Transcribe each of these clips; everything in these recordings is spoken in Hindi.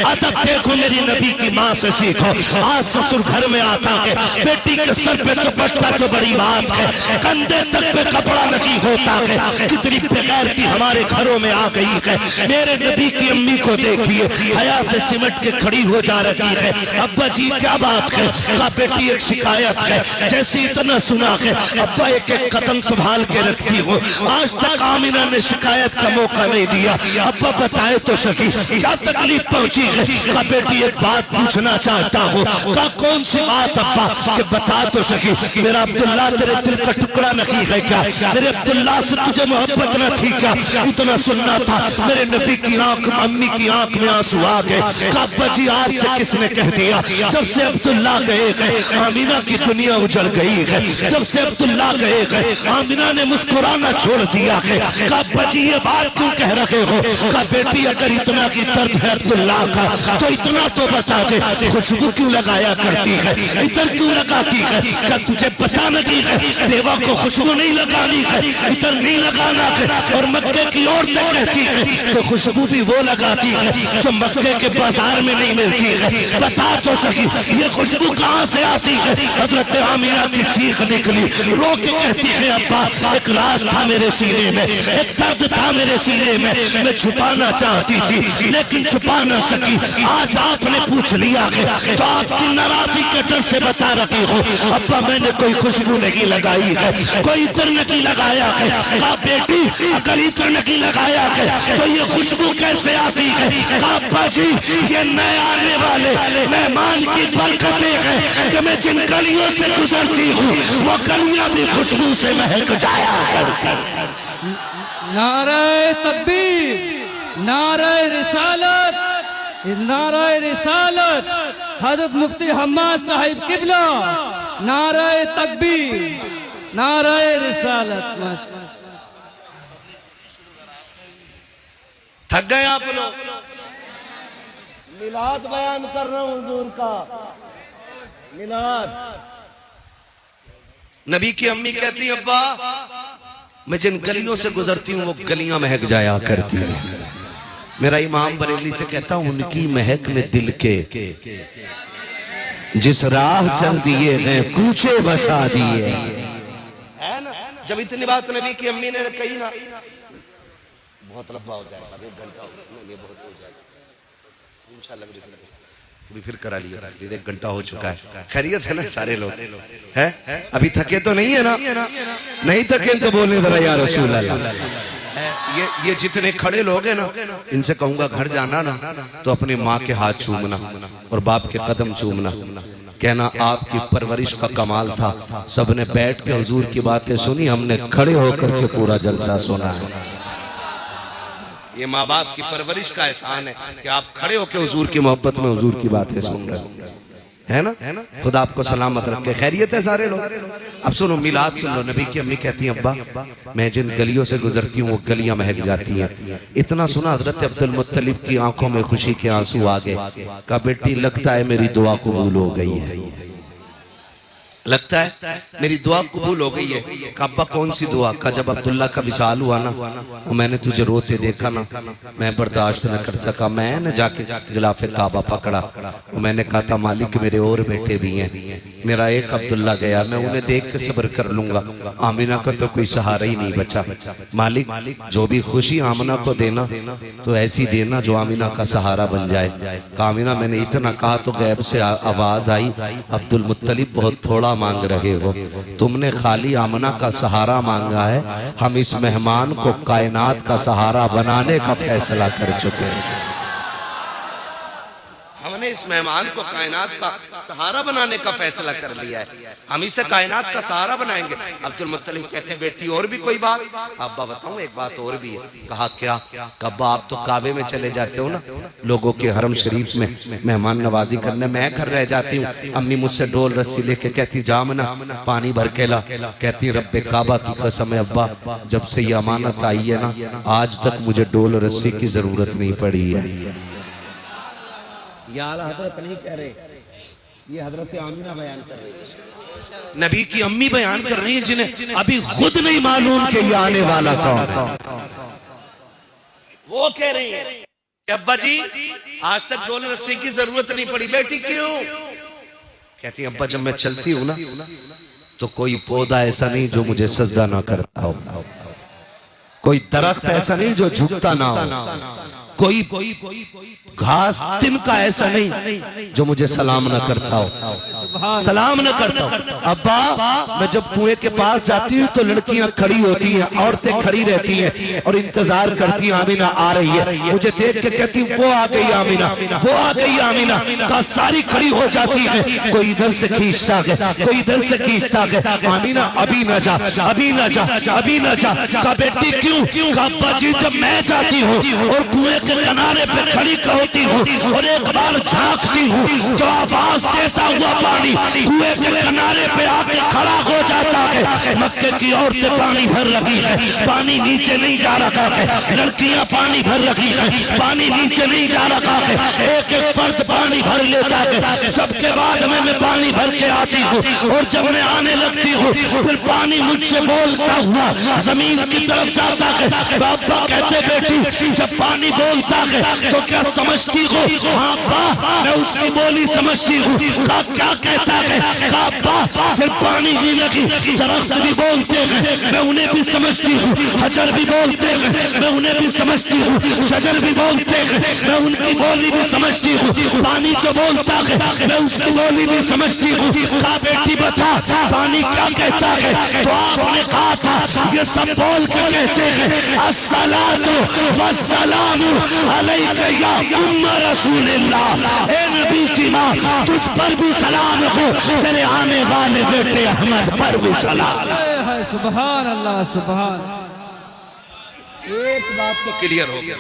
अदब देखो मेरी नबी की माँ से सीखो। आज ससुर घर में आता है, बेटी के सर पे दुपट्टा तो बड़ी बात है, कंधे तक पे कपड़ा नहीं होता है। कितनी बेगैरती हमारे घरों में आ गई है। मेरे नबी की अम्मी को देखिए, हया से सिमट के खड़ी हो जा रही है। अब्बा जी क्या बात है? कहा बेटी एक शिकायत है। जैसे इतना सुना है अब्बा एक एक कदम संभाल के रखती हो। आज तक आमिना ने शिकायत का मौका नहीं दिया। अब्बा बताए तो सही क्या तकलीफ पहुंची है? कहा बेटी एक बात पूछना चाहता हूँ। कहा कौन सी बात अब्बा? कि बता तो सही। मेरा अब्दुल्ला तेरे दिल का टुकड़ा नहीं है क्या? मेरे अब्दुल्ला से तुझे मोहब्बत न थी क्या? इतना सुनना था। मेरे नबी की आंख, अम्मी की आंख में आंसू आ गए। कहा अब्बा जी आज से किसने कह दिया? जब से अब्दुल्ला गए हैं आमिना की दुनिया उजड़ गई है। जब से अब्दुल्ला गए हैं आमिना ने मुस्कुराना छोड़ दिया है। कहा अब्बा जी ये बात क्यों कह रहे हो? कहा बेटी अगर इतना की दर्द है अब्दुल्ला का तो इतना तो बता दे, खुशबू क्यों लगाया करती है? इधर क्यों लगाती है? क्या तुझे पता नहीं है देवा को खुशबू नहीं लगानी है, इधर नहीं लगाना है? और मक्के की औरतें कहती है तो खुशबू भी वो लगाती है जो मक्के के बाजार में नहीं मिलती है। बता तो सही ये खुशबू कहाँ से आती है? हजरत आमिना की चीख निकली, रो के कहती है अब्बा एक राज था मेरे सीने में, एक दर्द था मेरे सीने में, मैं छुपाना चाहती थी लेकिन छुपा ना सकी। आज आपने पूछ लिया है तो आपकी नाराजगी के डर से बता रही हो अब्बा मैंने कोई खुशबू नहीं लगाई है, कोई इत्र नहीं लगाया है। कहा बेटी अगर इत्र नहीं लगाया है तो ये खुशबू कैसे आती है? कहा अब्बा जी ये नए आने वाले मेहमान की बरकतें हैं कि मैं जिन गलियों से गुजरती हूँ वो गलियां भी खुशबू से महक जाया करती। नारे तकबीर, नारे रिसालत, नारे रिसालत, हजरत मुफ्ती हम्माद साहिब किबला, नारे तकबीर, नारे रिसालत। थक गए आप लोग? मिलाद बयान कर रहा हूं हुजूर का, मिलाद। नबी की अम्मी कहती है अब्बा मैं जिन गलियों से गुजरती हूँ वो गलियां महक जाया करती हैं। मेरा इमाम बरेली से कहता हूं उनकी महक ने दिल के जिस राह चल दिए हैं कूचे बसा दिए है ना। जब इतनी बात नबी की अम्मी ने कही ना, बहुत लंबा हो जाएगा, 1 घंटा बहुत हो जाएगा इंशाल्लाह। फिर करा लिया, 1 घंटा हो चुका है। खैरियत है ना सारे लोग? है अभी थके तो नहीं है ना? नहीं थके तो बोले जरा या रसूल अल्लाह। ये जितने खड़े लोग हैं ना इनसे कहूंगा घर जाना ना तो अपनी माँ के हाथ चूमना और बाप के कदम चूमना, कहना आपकी परवरिश का कमाल था। सबने बैठ के हुजूर की बातें सुनी, हमने खड़े होकर के पूरा जलसा सुना है। ये माँ बाप की परवरिश का एहसान है कि आप खड़े होकर हुजूर की मोहब्बत में हुजूर की बातें सुन रहे हो, है ना? खुदा आपको सलामत रखे। खैरियत है सारे लोग? अब सुनो मिलाद सुन लो। नबी की अम्मी कहती हैं अब्बा मैं जिन गलियों से गुजरती हूँ वो गलियां महक जाती हैं। इतना सुना हजरत अब्दुल मुत्तलिब की आंखों में खुशी के आंसू आ गए। कहा बेटी लगता है मेरी दुआ कबूल हो गई है, लगता है मेरी दुआ कबूल हो गई है। कहा अब्बा कौन सी दुआ? का जब अब्दुल्ला का विसाल हुआ ना और मैंने तुझे रोते देखा ना, मैं बर्दाश्त न कर सका, मैंने जाके गिलाफे काबा पकड़ा और मैंने कहा था मालिक मेरे और बेटे भी हैं, मेरा एक अब्दुल्ला गया, मैं उन्हें देख के सब्र कर लूंगा, आमिना का तो कोई सहारा ही नहीं बचा। मालिक जो भी खुशी आमिना को देना तो ऐसी देना जो आमिना का सहारा बन जाए। आमिना मैंने इतना कहा तो गैब से आवाज आई अब्दुल मुत्तलिब बहुत थोड़ा मांग रहे हो, तुमने खाली आमना का सहारा मांगा है, हम इस मेहमान को कायनात का सहारा बनाने का फैसला कर चुके हैं। हमने इस मेहमान को कायनात का सहारा बनाने का फैसला कर लिया है, हम इसे कायनात का सहारा बनाएंगे। अब्दुल मुत्तलिब कहते हैं बेटी और भी कोई बात? अब्बा बताऊं एक बात और भी है। कहा क्या? कब्बा आप तो काबे में चले जाते हो ना लोगों के हरम शरीफ में मेहमान नवाजी करने, मैं घर रह जाती हूँ। अम्मी मुझसे डोल रस्सी लेके कहती जामना पानी भर के ला, कहती रब्बे काबा की कसम है अब्बा जब से ये अमानत आई है ना आज तक मुझे डोल रस्सी की जरूरत नहीं पड़ी है। ये आला हजरत नहीं कह रहे, ये हजरत आमिना बयान कर रही है, नबी की अम्मी बयान कर रही है जिन्हें अभी खुद नहीं मालूम कि ये आने वाला कौन है। वो कह रही है अब्बा जी आज तक डोल रस्सी की जरूरत नहीं पड़ी, बेटी क्यों? कहती अब्बा जब मैं चलती हूं ना तो कोई पौधा ऐसा नहीं जो मुझे सजदा ना करता हो, कोई दरख्त ऐसा नहीं जो झुकता ना हो, कोई घास तिनका ऐसा नहीं जो मुझे सलाम न करता हो, सलाम न करता हो। अब्बा मैं जब कुएं के पास जाती हूँ तो लड़कियां खड़ी होती हैं, औरतें खड़ी रहती हैं और इंतजार करती हैं आमीना आ रही है। मुझे देख के कहती वो आ गई आमीना, वो आ गई आमीना। का सारी खड़ी हो जाती है, कोई इधर से खींचता गया, कोई इधर से खींचता गया। आमीना अभी न जा, अभी न जा, अभी न जा। का बेटी क्यों? का अब्बा जी जब मैं जाती हूँ और कुएं के किनारे पे खड़ी होती हूँ और एक बार झांकती हूँ तो आवाज देता हुआ पानी कुएं के किनारे पे आके खड़ा हो जाता है। मक्के की औरतें पानी भर रही है, पानी नीचे नहीं जा रहा है, लड़कियां पानी भर रही है, पानी नीचे नहीं जा रहा है। एक एक फर्द पानी भर लेता है, सबके बाद में मैं पानी भर के आती हूँ और जब मैं आने लगती हूँ फिर पानी मुझसे बोलता हुआ जमीन की तरफ जाता है। बाबा कहते बेटी जब पानी बोलता है तो क्या समझती हो? हाँ बा मैं उसकी बोली समझती हूँ। का क्या कहता है? का बा सिर्फ पानी ही नहीं, दरख्त भी बोलते हैं, मैं उन्हें भी समझती हूँ। हजर भी बोलते हैं, मैं उन्हें भी समझती हूँ। शजर भी बोलते हैं, मैं उनकी बोली भी समझती हूँ। पानी जो बोलता है मैं उसकी बोली भी समझती हूँ। का बेटी बता पानी क्या कहता है? तो आपने कहा था ये सब बोल के कहते हैं अस्सलातु वस्सलामु अलैका या उम्मा रसूलिल्लाह। ए नबी की माँ तुझ पर भी सलाम हो, तेरे आने वाले बेटे अहमद पर भी सलाम। सुभान अल्लाह सुभान। एक बात तो क्लियर हो गया।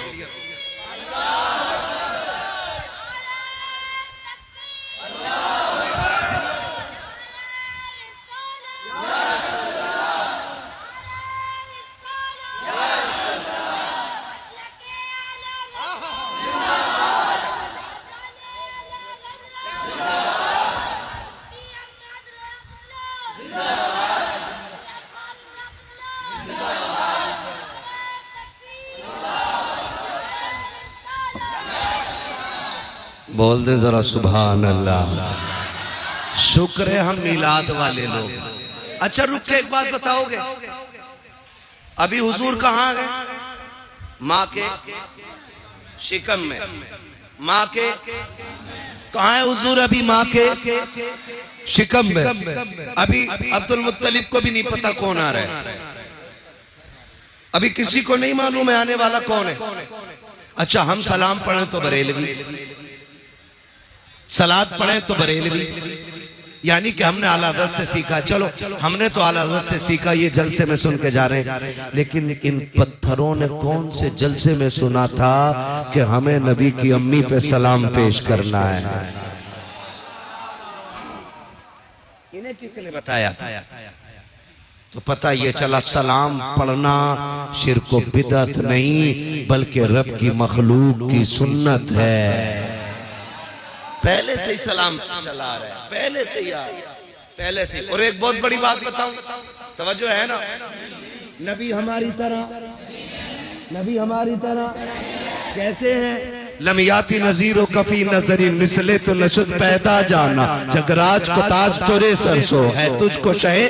बोल दे जरा सुभान अल्लाह। शुक्र है हम मिलाद वाले लोग। अच्छा रुक के एक बात बताओगे, अभी हुजूर कहाँ गए? माँ के शिकम में। माँ के कहाँ है हुजूर? अभी माँ के शिकम में। अभी अब्दुल मुत्तलिब को भी नहीं पता कौन आ रहा है, अभी किसी को नहीं मालूम है आने वाला कौन है। अच्छा हम सलाम पढ़ें तो बरेलवी, सलाद पढ़े तो बरेलवी, यानी कि हमने आला हज़रत से सीखा। चलो हमने तो आला हज़रत से सीखा, ये जलसे में सुन के जा रहे हैं। लेकिन इन पत्थरों ने कौन से जलसे में सुना था कि हमें नबी की अम्मी पे सलाम पेश करना है? इन्हें किसने बताया था? तो पता ये चला सलाम पढ़ना शिर्क व बिदअत नहीं बल्कि रब की मखलूक की सुन्नत है। पहले से ही सलाम चला रहा है, पहले से ही पहले से। और एक बहुत बड़ी बात बताऊं, तवज्जो है ना? नबी हमारी तरह कैसे हैं? लमियाती नजीरो कफी नजरी मिसले तो नशुद पैदा जाना, जगराज को ताज तोरे सरसो है तुझको शहे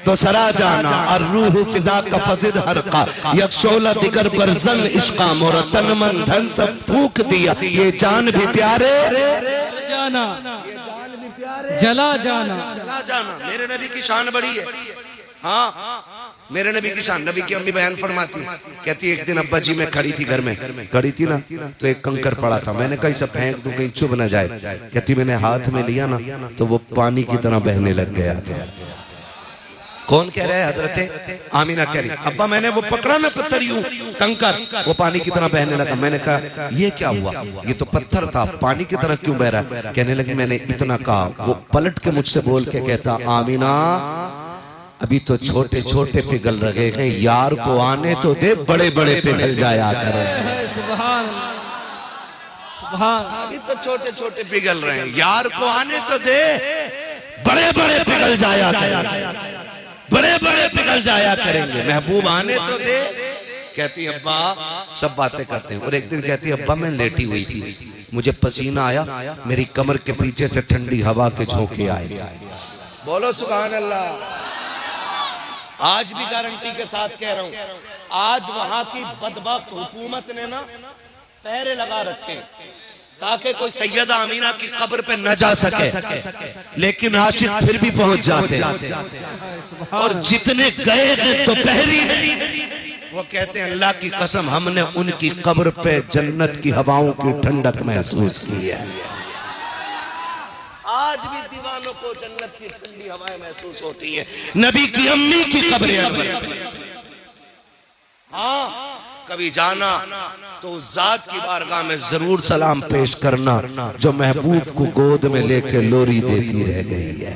तो सरा जाना। और रूह फिदा का फजिद हरका यकशोला दिगर बरजन इश्का मोरा तन मन धन सब फूक दिया, ये जान भी प्यारे जाना, जला जाना, चला जाना। मेरे नबी की शान बड़ी है। हाँ मेरे नबी की शान। नबी की अम्मी बयान फरमाती कहती एक दिन अब्बा जी मैं खड़ी थी, घर में खड़ी थी ना, तो एक कंकर पड़ा था, मैंने कहा इसे फेंक दूं कहीं चुभ न जाए। कहती मैंने हाथ में लिया ना तो वो पानी की तरह बहने लग गया था। कौन कह रहा है? हजरत आमीना कह रही अब्बा मैंने वो पकड़ा ना पत्थर यूं कंकर, वो पानी की तरह बहने लगा। मैंने कहा ये क्या हुआ? ये तो पत्थर था, पानी की तरह क्यों बह रहा है? कहने लगी मैंने इतना कहा। वो पलट के मुझसे बोल के कहता आमीना अभी तो छोटे छोटे पिघल रहे हैं, यार को आने तो दे, बड़े बड़े पिघल जाया करें। सुभान सुभान। अभी तो छोटे छोटे पिघल रहे हैं, यार को आने तो दे, बड़े बड़े पिघल जाया करें, बड़े बड़े पिघल जाया करेंगे। महबूब आने तो दे, कहती है अब्बा, सब बातें करते हैं। और एक दिन कहती है अब्बा मैं लेटी हुई थी, मुझे पसीना आया, मेरी कमर के पीछे से ठंडी हवा के झोंके आए। बोलो सुभान अल्लाह। आज भी गारंटी के साथ कह रहा हूं, आज वहां की बदबख्त हुकूमत ने ना पहरे लगा रखे ताकि कोई सैयदा अमीना की कब्र पे न जा सके, लेकिन आशिक फिर भी पहुंच जाते। और जितने गए हैं दोपहरी में, वो कहते हैं अल्लाह की कसम हमने उनकी कब्र पे जन्नत की हवाओं की ठंडक महसूस की है। आज भी दीवानों को जन्नत की ठंडी हवाएं महसूस होती हैं। नबी की अम्मी की कब्र अनवर, हाँ कभी जाना तो उस जात की बारगाह में जरूर सलाम पेश करना जो महबूब को गोद में लेकर लोरी देती रह गई है,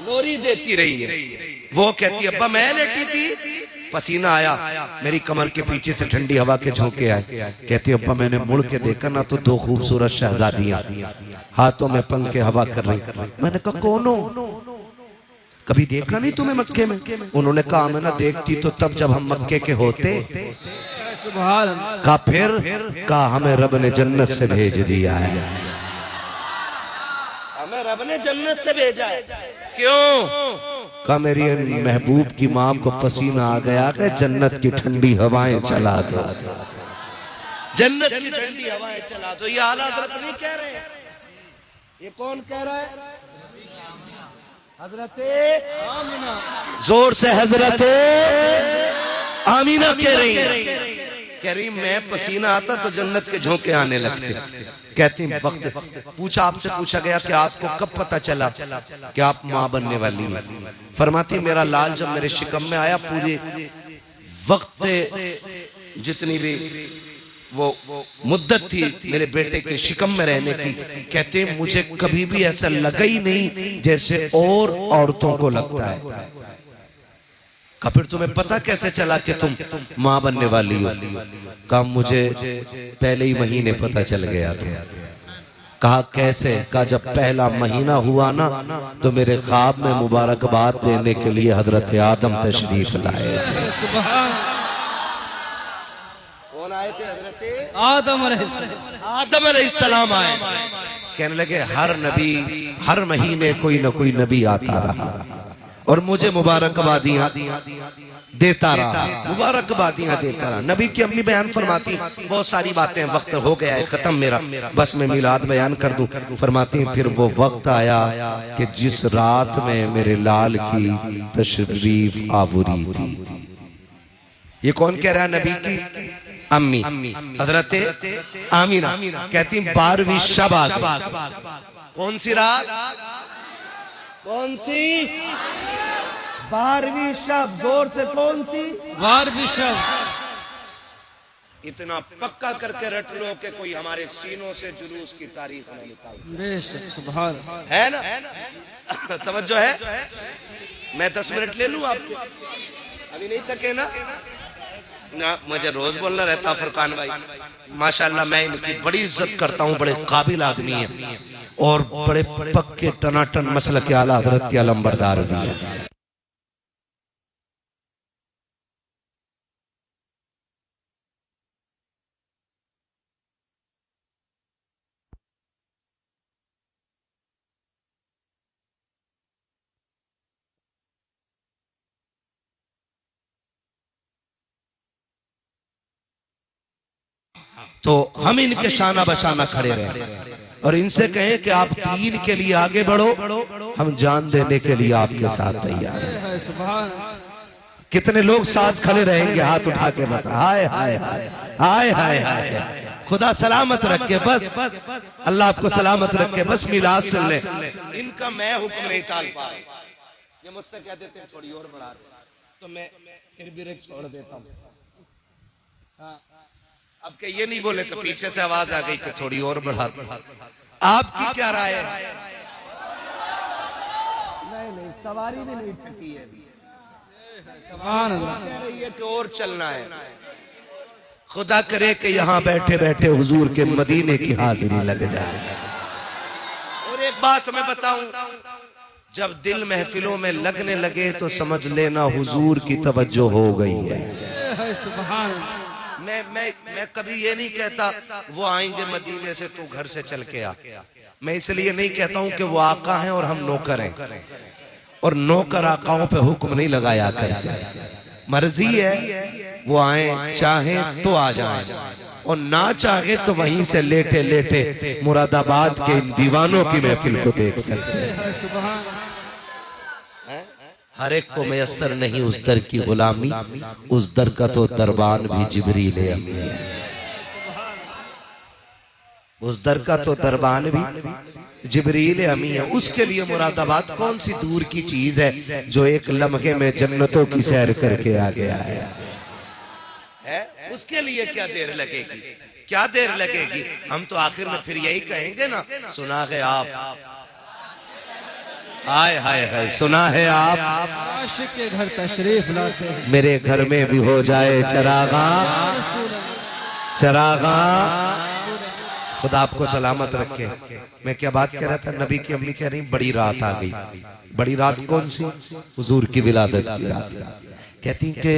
लोरी देती रही है। वो कहती है अब्बा मैं लेटी थी, पसीना आया, मेरी कमर के पीछे से ठंडी हवा के झोंके आए। कहती अब्बा मैंने मुड़ के देखा ना तो दो खूबसूरत शहजादियां हाथों में पंखे हवा कर रही। मैंने कहा कौन हो, कभी देखा नहीं तुम्हें मक्के में? उन्होंने कहा मैं ना देखती तो तब जब हम मक्के के होते। कहा फिर? कहा हमें रब ने जन्नत से भेज दिया है, हमें रब ने जन्नत से भेजा है। क्यों? कहा मेरी महबूब की माँ को पसीना आ गया कि जन्नत की ठंडी हवाएं चला दो, जन्नत की ठंडी हवाएं चला दो। ये आला हजरत नहीं कह रहे, ये कौन कह रहा है? हजरते आमीना, जोर से हजरते आमीना कह रही है। कह रही मैं पसीना आता तो जन्नत के झोंके आने लगते। कहती वक्त पूछा, आपसे पूछा गया कि आपको कब पता चला कि आप माँ बनने वाली हैं? फरमाती मेरा लाल जब मेरे शिकम में आया, पूरे वक्त जितनी भी वो मुद्दत थी मेरे बेटे के शिकम में रहने की, कहते मुझे कभी भी ऐसा लगा ही नहीं जैसे और औरतों को लगता है। कहा फिर तुम्हें पता कैसे चला कि तुम माँ बनने वाली हो? कहा मुझे पहले ही महीने पता चल गया था। कहा कैसे? कहा जब पहला महीना हुआ ना तो मेरे ख्वाब में मुबारकबाद देने के लिए हजरत आदम तशरीफ लाए थे। कौन आए थे? हजरत आदम अलैहिस्सलाम आए। कहने लगे हर नबी हर महीने कोई ना कोई नबी आता रहा और मुझे मुबारकबादियां देता रहा, मुबारकबादियां देता रहा। नबी की अम्मी बयान फरमाती बहुत सारी बातें, वक्त हो गया है खत्म मेरा, बस मैं मिलाद बयान कर दूं। फरमाती फिर वो वक्त आया कि जिस रात में मेरे लाल की तशरीफ आवरी थी। ये कौन कह रहा है? नबी की अम्मी हजरत आमीना। कहती 12वीं शब आ गई। कौन सी रात? कौन सी? 12वीं शब। जोर से कौन सी? 12वीं शब। इतना पक्का करके रट लो कि कोई हमारे सीनों से जुलूस की तारीख न निकाल। सुभान है ना? तवज्जो है? मैं 10 मिनट ले लूं आपको? अभी नहीं थके ना? मुझे रोज बोलना रहता फुरकान भाई, माशाल्लाह मैं इनकी बड़ी इज्जत करता हूँ, बड़े काबिल आदमी है और बड़े पक्के टनाटन मसलक के आला हजरत के अलंबरदार भी है। तो हम इनके शाना बशाना खड़े रहे और इनसे कहें कि आप दीन के लिए आगे बढ़ो, हम जान देने के लिए आपके साथ तैयार हैं। कितने लोग साथ खड़े रहेंगे? हाथ उठा के बता। हाय हाय हाय हाय हाय हाय। खुदा सलामत रखे, बस अल्लाह आपको सलामत रखे, बस मिलाद सुन ले। इनका मैं हुक्म नहीं टाल पा रहा। ये मुझसे कह देते हैं थोड़ी और बढ़ा दे, तो मैं फिर भी छोड़ देता हूँ। अब के ये नहीं बोले तो पीछे से आवाज आ गई कि थोड़ी और बढ़ा दो। आपकी क्या राय है? नहीं, सवारी भी नहीं थकी है। सुभान अल्लाह। कह रही है कि और चलना है। खुदा करे कि यहाँ बैठे बैठे हुजूर के मदीने की हाजिरी लग जाए। और एक बात मैं बताऊं, जब दिल महफिलों में लगने लगे तो समझ लेना हुजूर की तवज्जो हो गई है। सुभान मैं कभी ये नहीं कहता वो आएंगे मदीने से तू घर से चल के आ। मैं इसलिए नहीं कहता हूं कि वो आका हैं और हम नौकर हैं, और नौकर आकाओं पे हुक्म नहीं लगाया करते। मर्जी है वो आए, चाहे तो आ जाए, और ना चाहे तो वहीं से लेटे लेटे मुरादाबाद के इन दीवानों की महफिल को देख सकते हैं। सुभान हर एक को मैसर नहीं उस दर की गुलामी, उस दर का तो दरबान भी जिब्रील अमी है। उस दर का तो दरबान भी जिब्रील अमी है। उसके लिए मुरादाबाद कौन सी दूर की चीज है जो एक लम्हे में जन्नतों की सैर करके आ गया है? उसके लिए क्या देर लगेगी, क्या देर लगेगी? हम तो आखिर में फिर यही कहेंगे ना, सुना है आप, हाय हाय हाय, सुना है आप, आशिक के घर तशरीफ लाते हैं। मेरे घर में भी हो जाए चरागा, चरागा। खुदा आपको सलामत रखे। मैं क्या बात कह रहा था, नबी की अम्मी कह रही बड़ी रात आ गई। बड़ी रात कौन सी? हुजूर की विलादत की रात। कहती कि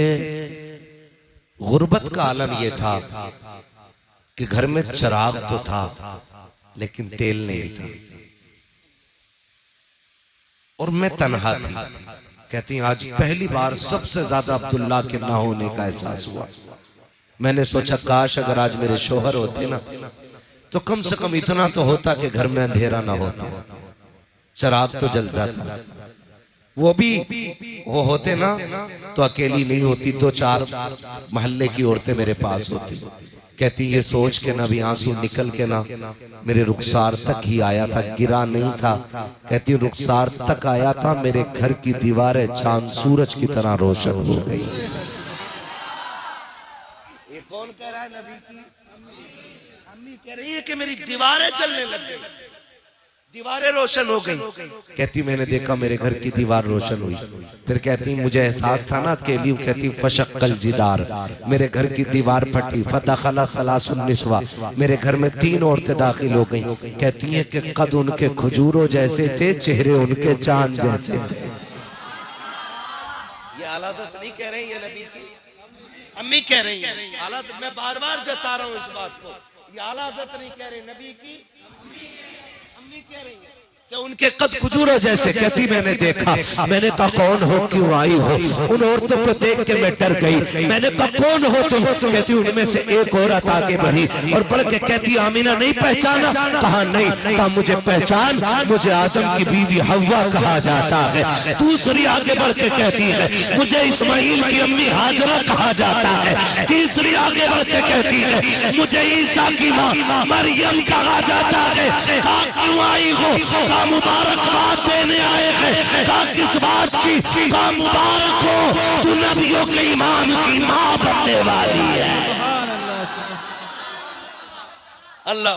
गुर्बत का आलम यह था कि घर में चराग तो था लेकिन तेल नहीं था, और मैं तन्हा थी। कहती आज पहली बार सबसे ज्यादा अब्दुल्ला के ना होने का एहसास हुआ। मैंने सोचा काश अगर आज मेरे शोहर होते ना तो कम से कम इतना तो होता कि घर में अंधेरा ना होता, चराग तो जलता था। वो भी वो होते ना तो अकेली नहीं होती, दो चार मोहल्ले की औरतें मेरे पास होती। कहती ये सोच के ना भी आंसू निकल के ना मेरे रुखसार तक ही आया था, गिरा नहीं था। कहती रुखसार तक आया था, मेरे घर की दीवारें चांद सूरज की तरह रोशन हो गई। ये कौन कह रहा है? नबी की अम्मी कह रही है कि मेरी दीवारें चलने लग गई, दीवारें रोशन हो गई। कहती मैंने देखा मेरे घर की दीवार रोशन हुई। फिर कहती मुझे एहसास था ना अकेली। कहती फशक्कल जिदार, मेरे घर की दीवार फटी। फदखला सलासुन निस्वा, मेरे घर में 3 औरतें दाखिल हो गईं। कहती हैं कि कद उनके खजूरों जैसे थे, चेहरे उनके चांद जैसे थे। ये आलादत नहीं कह रही है नबी की, अम्मी कह रही है। आलादत मैं बार बार जता रहा हूँ इस बात को, ये आलादत नहीं कह रही, नबी की कह रही है कि उनके कद खजूरों जैसे। कहती मैंने देखा, मैंने कहा कौन हो, क्यों आई हो? उन औरतों को देख के मैं डर गई। मैंने कहा कौन हो तुम? कहती उनमें से एक औरत आगे बढ़ी और बढ़ के कहती आमीना नहीं पहचाना? कहा नहीं। कहा मुझे पहचान, मुझे आदम की बीवी हव्वा कहा जाता है। दूसरी आगे बढ़ के कहती है मुझे इस्माइल की अम्मी हाजरा कहा जाता है। तीसरी आगे बढ़ के कहती है मुझे ईसा की माँ मरियम कहा जाता है। कहा क्यों आई हो? मुबारकबाद देने आए हैं। कहा किस बात की? कहा मुबारक हो, तू नबियों के इमाम की मां बनने वाली है। अल्लाह,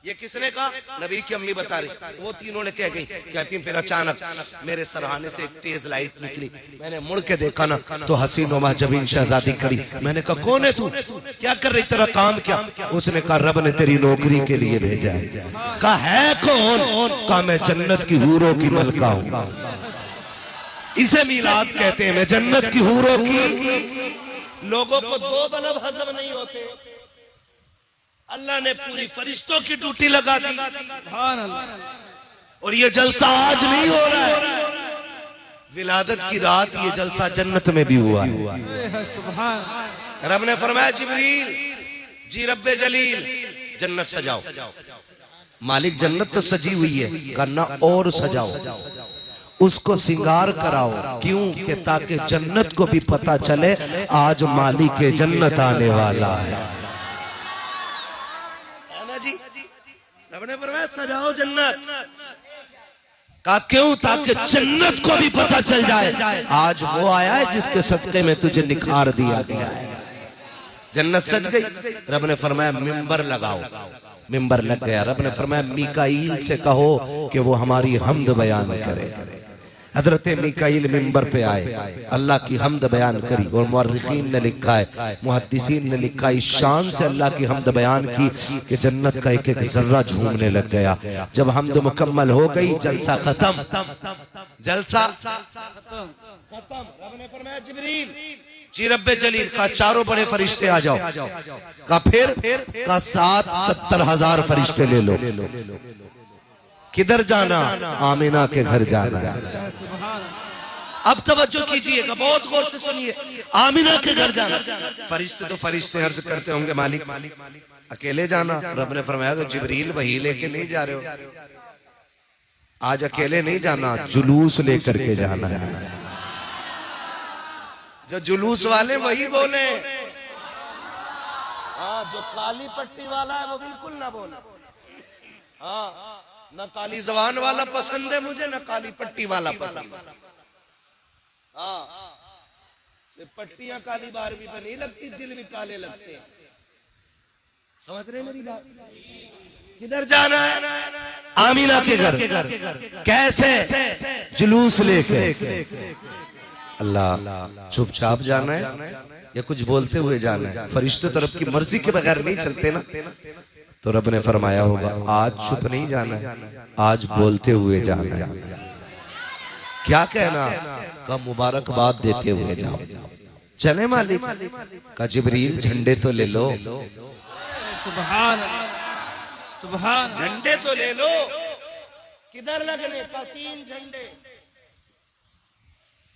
ये किसने कहा? नबी की अम्मी बता रही। वो तीनों ने कह गई। कहती फिर अचानक मेरे सरहाने से एक तेज लाइट निकली। मैंने मुड़ के देखा ना तो हसीन व महजबीन शहजादी खड़ी। मैंने कहा कौन है तू, क्या कर रही, तेरा काम क्या? उसने कहा रब ने तेरी नौकरी के लिए भेजा है। कहा है कौन? कहा मैं जन्नत की हूरों की मलका हूं। इसे मीलाद कहते हैं। मैं जन्नत की हूरों की। लोगों को 2 बल्ब हजम नहीं होते, अल्लाह ने पूरी फरिश्तों की ड्यूटी लगा दी। और ये जलसा आज नहीं हो रहा है, विलादत की रात ये जलसा जन्नत में भी हुआ है। रब ने फरमाया जिब्रील जी रब्बे जलील जन्नत सजाओ। मालिक जन्नत तो सजी हुई है, करना और सजाओ, उसको सिंगार कराओ। क्यों? कि ताकि जन्नत को भी पता चले आज मालिक के जन्नत आने वाला है। सजाओ जन्नत का। क्यों? ताकि जन्नत को भी पता चल जाए आज वो आया है जिसके सदके में तुझे निखार दिया गया है। जन्नत सज गई। रब ने फरमाया मिंबर लगाओ। मिंबर लग गया। रब ने फरमाया मीकाईल से कहो कि वो हमारी हम्द बयान करे। हजरत मीकाईल मिंबर पे आए, अल्लाह की हम्द बयान करी। और मुअर्रिखीन ने लिखा है, मुहद्दिसीन ने लिखा इस शान से अल्लाह की हम्द बयान की कि जन्नत का एक एक जर्रा झूमने लग गया। जब हम्द मुकम्मल हो गई, जलसा खत्म। जलसा खत्म। रब ने फरमाया जिब्रील जी रब्बे जलील। कहा चारों बड़े फरिश्ते आ जाओ। कहा फिर? कहा 70,000 फरिश्ते ले लो। किधर जाना? आमिना के घर जाना है। अब तवज्जो कीजिएगा, बहुत गौर से सुनिए। आमिना के घर जाना। फरिश्ते तो फरिश्ते अर्ज करते होंगे मालिक अकेले जाना। रब ने फरमाया तो जिब्रील वही लेके नहीं जा रहे हो, आज अकेले नहीं जाना, जुलूस लेकर के जाना है। जो जुलूस वाले वही बोले। हाँ, जो काली पट्टी वाला है वो बिल्कुल ना बोले। हाँ, ना काली जबान वाला पसंद है मुझे, ना काली पट्टी वाला पसंद है। हाँ, पट्टियां काली बारहवीं पे नहीं लगती, दिल भी काले लगते हैं। समझ रहे मेरी बात? किधर जाना है? आमीना के घर। कैसे? जुलूस लेके। अल्लाह, चुपचाप जाना है या कुछ बोलते हुए जाना है? फरिश्ते तो रब की मर्जी के बगैर नहीं चलते ना। तो रब ने फरमाया होगा आज चुप नहीं जाना है, आज बोलते हुए जाना है। क्या कहना? का मुबारकबाद देते हुए जाओ। चले मालिक? का जिब्रील झंडे तो ले लो। सुभान सुभान, झंडे तो ले लो। किधर लगने? का 3 झंडे।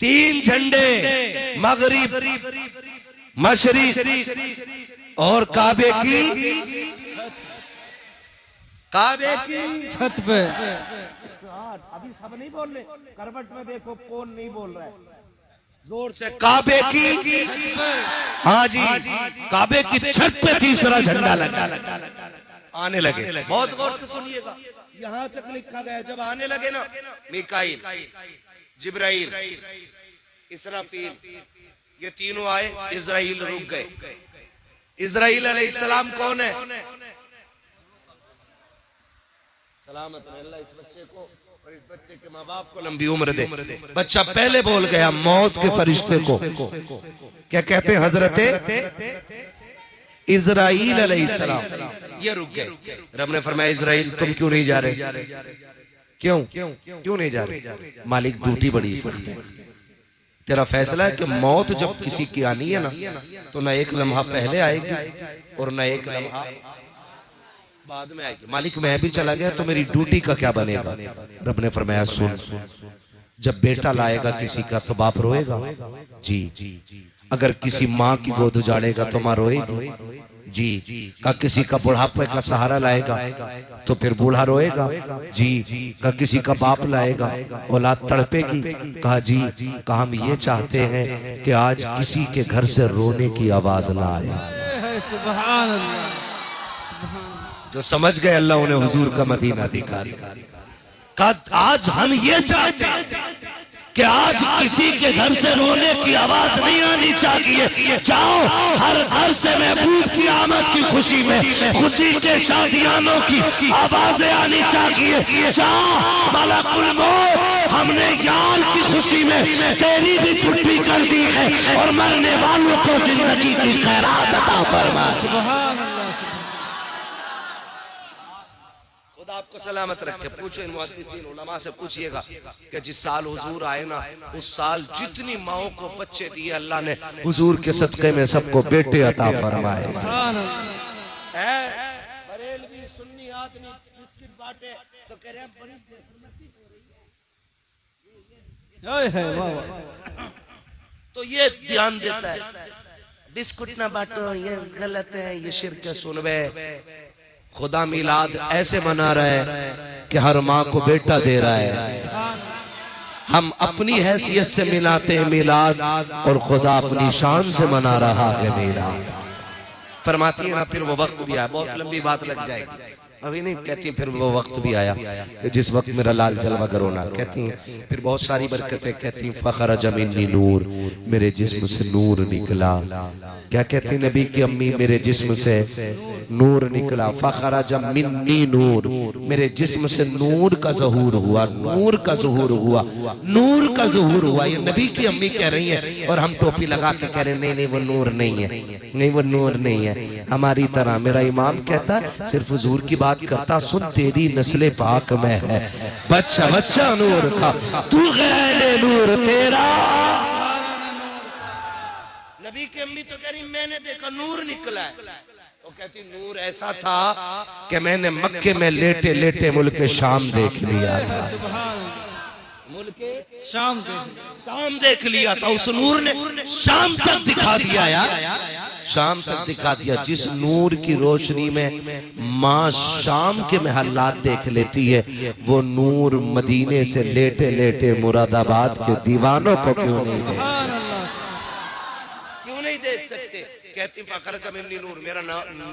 3 झंडे, मगरिब, मशरिक और काबे की छत पे। अभी सब नहीं बोल रहे, करवट में देखो कौन नहीं बोल रहा है, जोर से। काबे की, हाँ जी, काबे की छत पे तीसरा झंडा लगा। आने लगे। बहुत गौर से सुनिएगा, यहां तक लिखा गया जब आने लगे ना, मीकाईल, जिब्राइल, इसराफील, ये तीनों आए। इजराइल रुक गए। इजराइल अलैहिस्सलाम कौन है? सलामत अल्लाह इस बच्चे को और इस बच्चे के माँ बाप को लंबी उम्र दे। बच्चा पहले बोल गया मौत के फरिश्ते को। क्या कहते हैं? हजरते इजराइल अलैहिस्सलाम। ये रुक गए। रब ने फरमाया इजराइल तुम क्यों नहीं जा रहे? क्यों नहीं जा रहे? मालिक ड्यूटी बड़ी सख्त है, तेरा फैसला है कि मौत जब किसी की आनी है ना, तो ना एक लम्हा पहले आएगी और ना एक लम्हा बाद में आएगी। मालिक मैं भी चला गया तो मेरी ड्यूटी का क्या बनेगा? रब ने फरमाया सुन, जब बेटा लाएगा किसी का तो बाप रोएगा जी, अगर किसी माँ की गोद उजाड़ेगा तो माँ रोएगी जी, का किसी का बुढ़ापे का सहारा लाएगा तो फिर बूढ़ा रोएगा जी, का किसी का बाप लाएगा औलाद तड़पेगी। कहा जी, का हम ये चाहते हैं कि आज किसी के घर से रोने की आवाज ना आए। सुभान अल्लाह। जो समझ गए अल्लाह उन्हें हुजूर का मदीना दिखा दिया। आज हम ये चाहते हैं कि आज किसी के घर से रोने की आवाज नहीं आनी चाहिए। जाओ हर घर से महबूब की आमद की खुशी में खुशी के शादियानों की आवाजें आनी चाहिए। जाओ मलकुल मौत, हमने यार की खुशी में तेरी भी छुट्टी कर दी है और मरने वालों को जिंदगी की खैरात अता फरमा। सुभान अल्लाह। खुदा आपको सलामत रखे। पूछो इन मुहद्दिसीन उलमा से पूछिएगा कि जिस साल हुजूर आए ना, उस साल जितनी माओं को बच्चे दिए अल्लाह ने हुजूर के सदक़े में सबको बेटे अता फरमाए। बरेलवी सुन्नी आदमी बिस्किट बांटे तो कह रहे बड़ी बेहरमती हो रही है। तो ये ध्यान देता है, बिस्कुट ना बांटो ये गलत है, ये शिर्क है। सुनवे खुदा मिलाद ऐसे मना रहा है कि हर माँ को बेटा दे रहा है। हम अपनी हैसियत से मिलाते हैं मिलाद और खुदा अपनी शान से मना रहा है मिलाद। फरमाती है ना फिर वो वक्त भी आया, बहुत लंबी बात लग जाएगी अभी नहीं कहती, फिर वो वक्त भी आया कि जिस वक्त मेरा लाल जलवा करोना कहती हैं। फिर बहुत सारी बरकतें कहती हैं, फखरज मिन्नी नूर, मेरे जिस्म से नूर निकला। क्या कहती नबी की अम्मी, मेरे जिस्म से नूर निकला। फखरज मिन्नी नूर, मेरे जिस्म से नूर का ज़हूर हुआ, नूर का ज़हूर हुआ, नूर का ज़हूर हुआ। ये नबी की अम्मी कह रही है और हम टोपी लगा के कह रहे नहीं नहीं वो नूर नहीं है, नहीं वो नूर नहीं है हमारी तरह। मेरा इमाम कहता है सिर्फ हुजूर की बात करता, सुन तेरी नस्ले पाक में है बच्चा बच्चा नूर का, तू गैर नूर तेरा। नबी की अम्मी तो कह रही मैंने देखा नूर निकला है। वो कहती नूर ऐसा था कि मैंने मक्के में लेटे लेटे मुल्क शाम देख लिया था। मुल्क शाम देख लिया था। उस नूर ने शाम तक दिखा दिया यार, शाम तक दिखा दिया। जिस नूर की रोशनी में माँ शाम के महल्लात देख लेती है, वो नूर मदीने से लेटे लेटे मुरादाबाद के दीवानों को क्यों नहीं देख सकते? क्यों नहीं देख सकते? कहती फखरत मिन्नी नूर,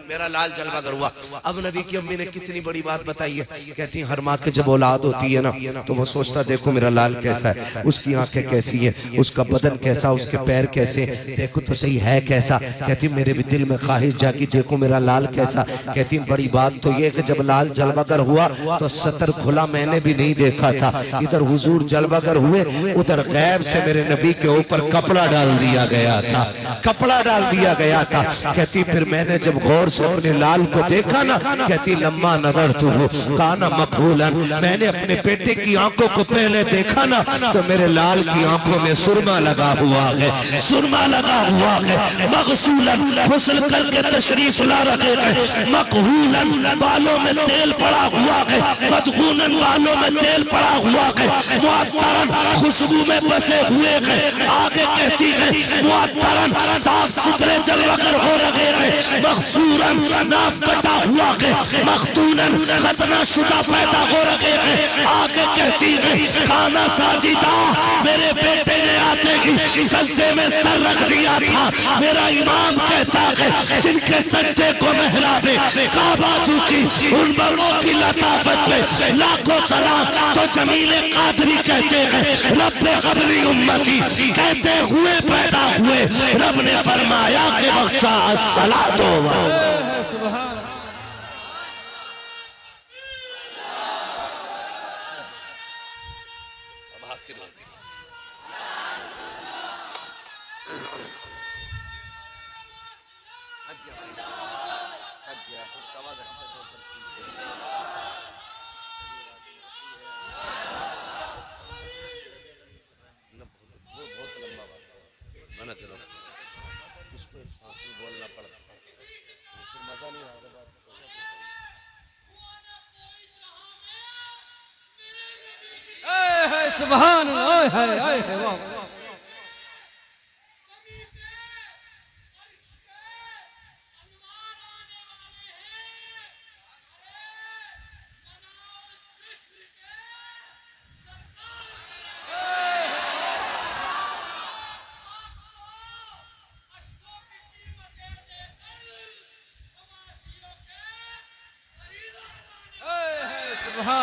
मेरा लाल जलवागर हुआ। अब नबी की अम्मी ने कितनी बड़ी बात बताई है। कहती हर माँ के जब औलाद होती है ना, तो वो सोचता देखो मेरा लाल कैसा है, उसकी आंखें कैसी है, उसका बदन कैसा, उसके पैर कैसे, देखो तो सही है कैसा। कहती मेरे भी दिल में ख्वाहिश जागी देखो मेरा लाल कैसा। कहती बड़ी बात तो ये कि जब लाल जलवागर हुआ तो सतर खुला मैंने भी नहीं देखा था। इधर हुजूर जलवागर हुए, उधर गैब से मेरे नबी के ऊपर कपड़ा डाल दिया गया था, कपड़ा डाल दिया गया था। कहती फिर मैंने जब गौर से अपने लाल को देखा ना, कहती लम्मा नजर तू काना मकबूलन, मैंने अपने बेटे की आंखों को पहले देखा ना, तो मेरे लाल की आंखों में सुरमा लगा हुआ है, सुरमा लगा हुआ है। मगसूलन गुस्ल करके तशरीफ ला रखे हैं, मकहूलन बालों में तेल पड़ा हुआ है, मदगूनन बालों में तेल पड़ा हुआ है, मुअत्तरन खुशबू में बसे हुए हैं। आगे कहती है मुअत्तरन साफ सुथरे जलवागर हो रहे हैं, मखसूरन नाफ कटा हुआ है, मखतूनन खतना शुदा पैदा हो रहे हैं। आगे कहती है खाना साजिदा, मेरे बेटे ने आते ही सजदे में सर रख दिया था। मेरा इमाम कहता है जिनके सजदे को महराबे काबा झुकी, उन बर्मों की लताफत पे लाखों सलाम। तो जमीले कादरी कहते हैं रब्बे क़बरी उम्मती, कहते हुए पैदा हुए रब ने फरमाया कि बख्शा अस्सलातो व सुभान सुभान अल्लाह, हाय हाय हाय वाह।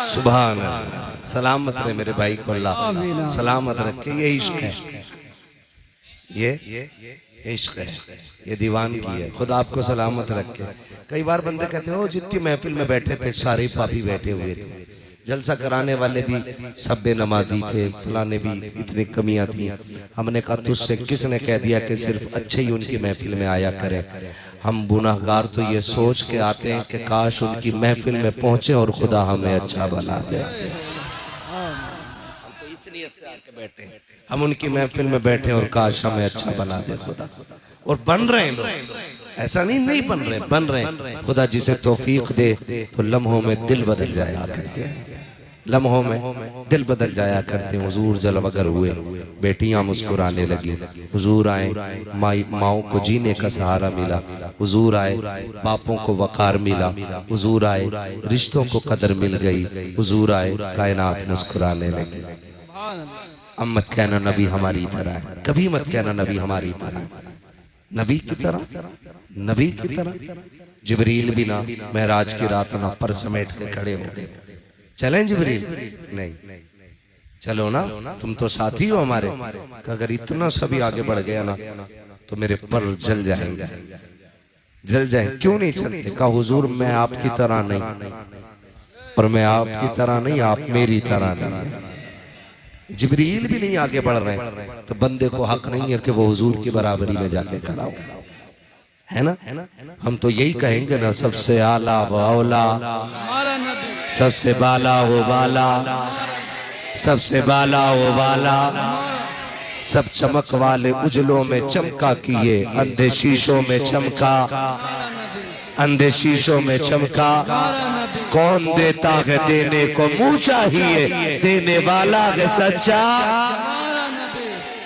सुभान अल्लाह। सलामत रहे मेरे भाई को अल्लाह सलामत रखे। ये इश्क है, ये इश्क है, ये दीवान की है। खुदा आपको सलामत रखे। कई बार बंदे कहते हो जितनी महफिल में बैठे थे सारे पापी बैठे हुए थे, जलसा कराने वाले भी सब बेनमाजी थे, फलाने भी इतनी कमियां थी। हमने कहा तुझसे किसने कह दिया कि सिर्फ अच्छे ही उनकी महफिल में आया करें। हम गुनाहगार तो ये सोच के आते हैं कि काश उनकी महफिल में पहुंचे और खुदा हमें अच्छा बना दे। हम तो इसलिए से आके बैठे हैं, हम उनकी महफिल में बैठे और काश हमें अच्छा बना दे खुदा। और बन रहे हैं लोग, ऐसा नहीं बन रहे, बन रहे हैं। खुदा जिसे तौफीक दे तो लम्हों में दिल बदल जाया करते हैं, लम्हों में दिल बदल जाया करते हैं। हुजूर जलवागर हुए, बेटियां मुस्कुराने लगी। हुजूर आए, माओं को जीने का सहारा मिला। हुजूर आए, बापों को वकार मिला। हुजूर आए, रिश्तों को कदर मिल गई। हुजूर आए, कायनात मुस्कुराने लगी। अब मत कहना नबी हमारी तरह है, कभी मत कहना नबी हमारी तरह। नबी की तरह, नबी की तरह जिब्रील भी ना महराज की रात ना पर समेट के खड़े हो गए। चलें जिब्रील? नहीं, चलो ना, तुम तो साथी हो हमारे। अगर इतना सभी आगे बढ़ गया ना तो मेरे पर जल जाएंगे, जल जाए। क्यों नहीं चलते? कहा हुजूर मैं आपकी तरह नहीं, और मैं आपकी तरह नहीं, आप मेरी तरह नहीं। जिब्रील भी नहीं आगे बढ़ रहे तो बंदे को हक नहीं है कि वो हुजूर की बराबरी में जाके खड़ा हो, है ना? हम तो यही कहेंगे ना, सबसे आला वो औला, सबसे बाला वो बाला, सबसे बाला वो बाला, सब चमक वाले उजलों में चमका किए, अंधे शीशों में चमका, अंधे शीशों में चमका। कौन देता है देने को मुंह चाहिए, देने वाला है सच्चा,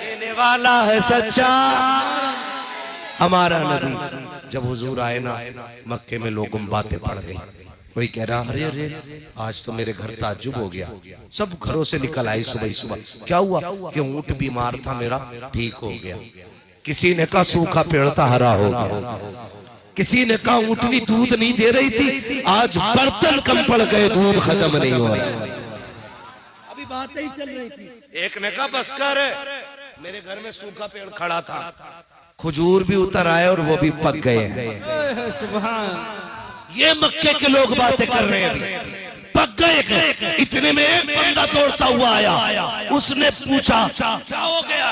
देने वाला है सच्चा हमारा नबी। जब हुजूर आए ना मक्के में लोगों बातें पड़ गई। कोई कह रहा अरे अरे आज तो मेरे घर ताज्जुब हो गया। सब घरों से निकल आई सुबह ही सुबह। क्या हुआ कि ऊंट बीमार था मेरा, ठीक हो गया। किसी ने कहा सूखा पेड़ था हरा हो गया। किसी ने कहा ऊंटनी दूध नहीं दे रही थी, आज बर्तन कम पड़ गए, दूध खत्म नहीं हो रहा। अभी बातें ही चल रही थी। एक ने कहा बस कर, मेरे घर में सूखा पेड़ खड़ा था, खजूर भी उतर आए और वो भी पक गए हैं। सुभान। ये मक्के के लोग बातें कर रहे हैं, अभी पक गए। इतने में एक बंदा दौड़ता हुआ आया, उसने पूछा क्या हो गया?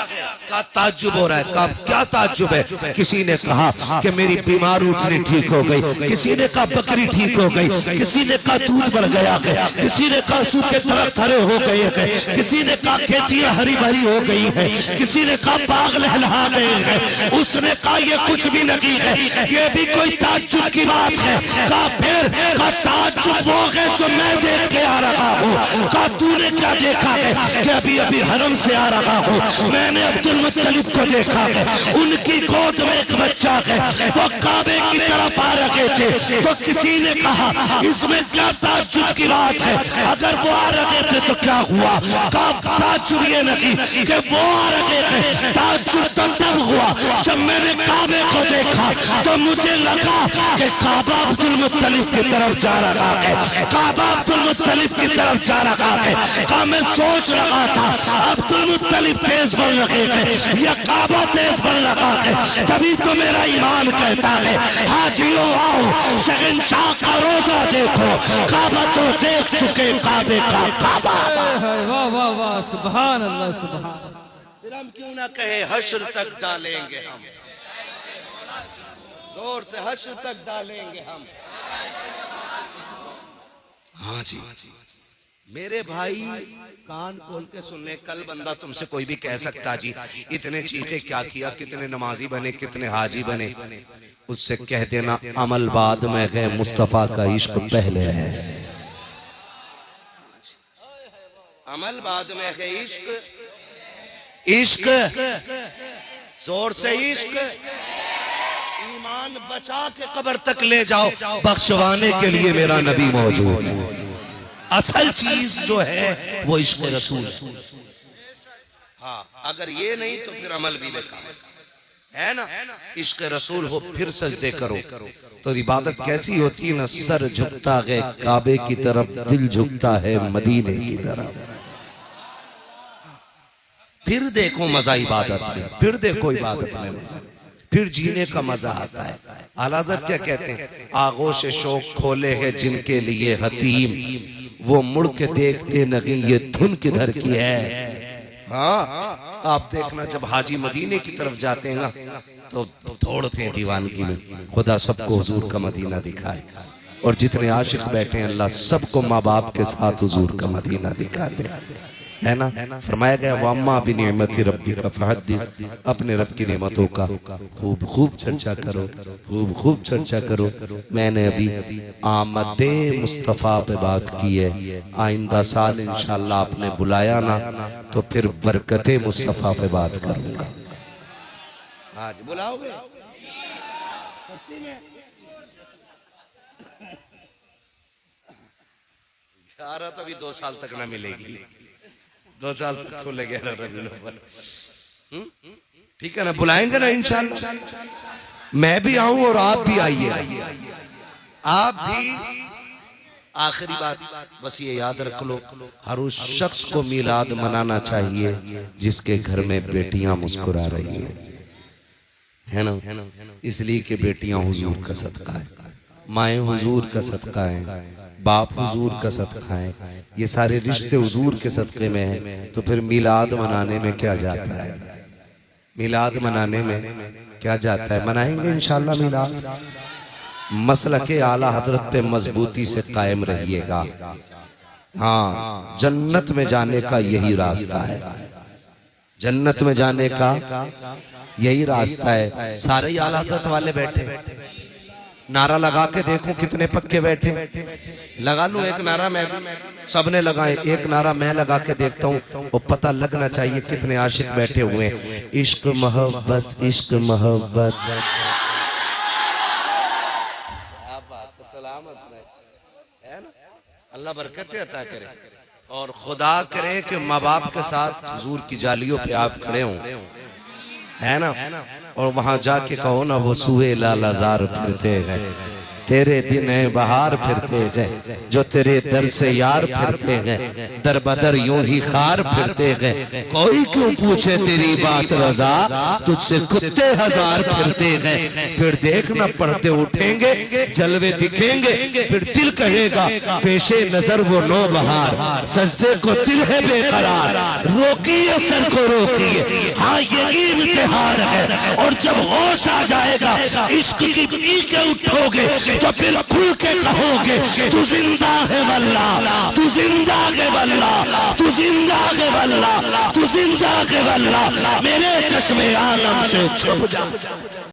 कहा ताज्जुब हो रहा है। कहा क्या ताज्जुब है? किसी ने कहा कि मेरी बीमार उठनी ठीक हो गई, किसी ने कहा बकरी ठीक हो गई, किसी ने कहा दूध बढ़ गया, किसी ने कहा सूखे दरख्त हरे हो गए हैं, किसी ने कहा खेतियां हरी भरी हो गई है, किसी ने कहा बाग लहलहा गए हैं। उसने कहा ये कुछ भी नहीं है, ये भी कोई ताज्जुब की बात है। कहा फिर? कहा ताज्जुब वो है जो मैं देख के आ रहा हूँ। कहा तूने क्या देखा है? कि अभी अभी हरम से आ रहा हूँ, मैंने अब्दुल मुत्तलिब को देखा है, उनकी गोद में एक बच्चा है, वो काबे की तरफ आ रहे थे। तो किसी ने कहा इसमें क्या ताज्जुब की बात है, अगर वो आ रहे थे तो क्या हुआ? कहा ताज्जुब ये नहीं कि वो आ रहे थे, ताज्जुब तो तब हुआ जब मैंने काबे को देखा तो मुझे लगा कि काबा अब्दुल मुत्तलिब की तरफ जा रहा है, काबा अब्दुल मुत्तलिब की तरफ जा रहा है। कहा मैं सोच रहा था अब्दुल मुत्तलिब तेज बढ़ रहे थे या काबा तेज बढ़ रहा है, तभी तो मेरा ईमान कहता है हाजिरों आओ शहंशाह का रोजा देखो, काबा तो देख चुके काबे का काबा। वाह वाह वाह, सुभान अल्लाह सुभान। फिर हम क्यों ना कहे हश्र तक डालेंगे हम, जोर से हश्र तक डालेंगे हम। हाँ जी मेरे भाई कान खोल के सुन ले। कल बंदा तुमसे कोई भी कह सकता जी इतने चीखे क्या किया, कितने नमाजी बने, कितने हाजी बने, उससे कह देना अमल बाद में है, मुस्तफा का इश्क पहले है। अमल बाद में है, इश्क इश्क जोर से इश्क। ईमान बचा के कब्र तक ले जाओ, बख्शवाने के लिए मेरा नबी मौजूद है। असल चीज जो है वो इश्क रसूल है। हाँ अगर ये नहीं तो फिर अमल भी बेकार है ना। इश्क रसूल हो फिर सजदे करो तो इबादत कैसी होती है ना। सर झुकता है काबे की तरफ, दिल झुकता है मदीने की तरफ। फिर देखो मजा इबादत में, फिर देखो इबादत में मजा, फिर जीने का मजा आता है। आला हज़रत क्या कहते हैं? आगोश शौक खोले हैं जिनके लिए हतीम, वो मुड़ के देखते नहीं ये धुन किधर की है। हाँ आप देखना जब हाजी मदीने की तरफ जाते हैं ना तो दौड़ते हैं दीवानगी में। खुदा सबको हुजूर का मदीना दिखाए, और जितने आशिक बैठे हैं अल्लाह सबको माँ बाप के साथ हुजूर का मदीना दिखाते है ना। फरमाया गया वम्मा बिनिअमति रब्बिका फहद्दिस, अपने रब की नेमतों का खूब खूब चर्चा करो, खूब खूब चर्चा करो। मैंने अभी आमदे मुस्तफ़ा पे बात की है, आइंदा साल इंशाअल्लाह आपने बुलाया ना तो फिर बरकते मुस्तफ़ा पे बात करूंगा। आज बुलाओगे सच्ची में? 11 तो अभी 2 साल तक ना मिलेगी, 2 साल तक खुले 11 रबीउल अव्वल। ठीक है ना, बुलाएंगे ना इंशाअल्लाह। मैं भी आऊं और आप भी आइए, आप भी। आखिरी बात बस ये याद रख लो, हर उस शख्स को मिलाद मनाना चाहिए जिसके घर में बेटियां मुस्कुरा रही है ना। इसलिए कि बेटियां हुजूर का सदका है, माएँ हुजूर का सदका है, बाप हुजूर का सदका है, ये सारे रिश्ते हुजूर के सदके में हैं। तो फिर मिलाद मनाने में क्या जाता है? मिलाद मनाने में क्या जाता है? मनाएंगे इंशाअल्लाह मिलाद। मसलके आला हजरत पे मजबूती से कायम रहिएगा। हाँ जन्नत में जाने का यही रास्ता है, जन्नत में जाने का यही रास्ता है। सारे ही आला हज़रत वाले बैठे, नारा लगा के देखूं कितने पक्के बैठे। लगा लूं एक नारा मैं भी, सबने लगाए, एक नारा मैं लगा के देखता हूं, वो पता लगना चाहिए कितने आशिक बैठे हुए हैं। इश्क मोहब्बत, इश्क मोहब्बत। है ना, अल्लाह बरकत अता करे और खुदा करे कि माँ बाप के साथ हुजूर की जालियों पे आप खड़े हों, है ना, और वहां जाके कहो ना वो सुए लालाजार फिरते हैं, तेरे दिन है बहार फिरते हैं, जो तेरे दर से यार फिरते हैं, दर बदर यूं ही खार फिरते हैं। कोई क्यों पूछे तेरी बात रजा, तुझसे कुत्ते हजार फिरते हैं। फिर देखना पर्दे उठेंगे, जलवे दिखेंगे, फिर दिल कहेगा पेशे नजर वो नो बहार, सजदे को दिल है बेकरार, रोकिए सर को रोकिए, हाँ ये इम्तिहान है। और जब होश आ जाएगा, इश्क की पी के उठोगे तो फिर खुल के कहोगे तू जिंदा है वल्लाह, तू जिंदा है वल्लाह, तू जिंदा है वल्लाह, तू जिंदा है वल्लाह, मेरे चश्मे आलम से छुप जा।